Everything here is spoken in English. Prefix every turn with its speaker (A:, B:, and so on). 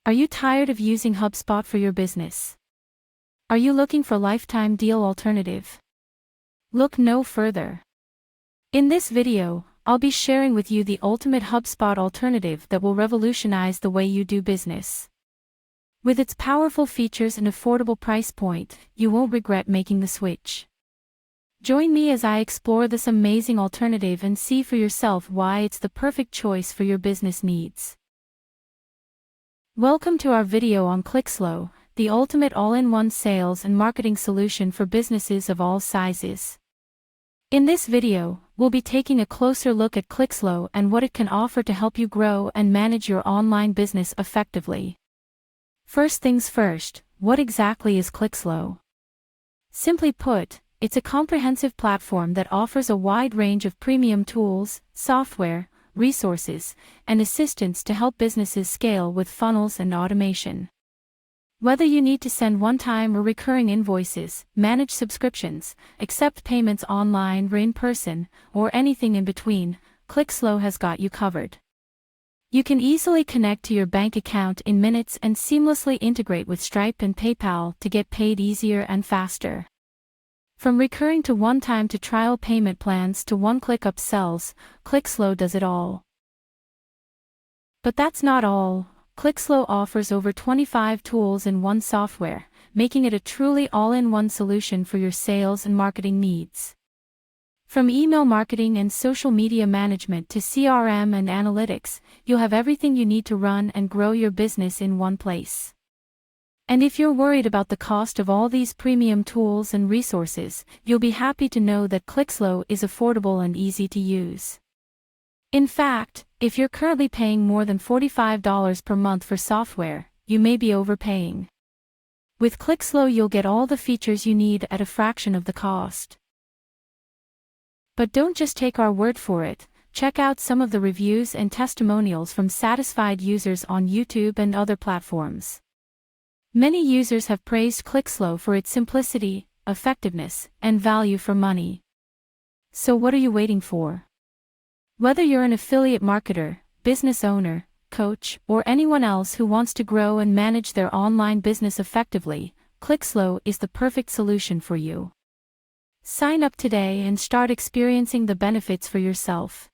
A: Are you tired of using HubSpot for your business? Are you looking for a lifetime deal alternative? Look no further. In this video, I'll be sharing with you the ultimate HubSpot alternative that will revolutionize the way you do business. With its powerful features and affordable price point, you won't regret making the switch. Join me as I explore this amazing alternative and see for yourself why it's the perfect choice for your business needs. Welcome to our video on clixlo, the ultimate all-in-one sales and marketing solution for businesses of all sizes. In this video, we'll be taking a closer look at clixlo and what it can offer to help you grow and manage your online business effectively. First things first, what exactly is clixlo? Simply put, it's a comprehensive platform that offers a wide range of premium tools, software, resources, and assistance to help businesses scale with funnels and automation. Whether you need to send one-time or recurring invoices, manage subscriptions, accept payments online or in person, or anything in between, clixlo has got you covered. You can easily connect to your bank account in minutes and seamlessly integrate with Stripe and PayPal to get paid easier and faster. From recurring to one-time to trial payment plans to one-click upsells, clixlo does it all. But that's not all. clixlo offers over 25 tools in one software, making it a truly all-in-one solution for your sales and marketing needs. From email marketing and social media management to CRM and analytics, you'll have everything you need to run and grow your business in one place. And if you're worried about the cost of all these premium tools and resources, you'll be happy to know that clixlo is affordable and easy to use. In fact, if you're currently paying more than $45 per month for software, you may be overpaying. With clixlo, you'll get all the features you need at a fraction of the cost. But don't just take our word for it. Check out some of the reviews and testimonials from satisfied users on YouTube and other platforms. Many users have praised clixlo for its simplicity, effectiveness, and value for money. So what are you waiting for? Whether you're an affiliate marketer, business owner, coach, or anyone else who wants to grow and manage their online business effectively, clixlo is the perfect solution for you. Sign up today and start experiencing the benefits for yourself.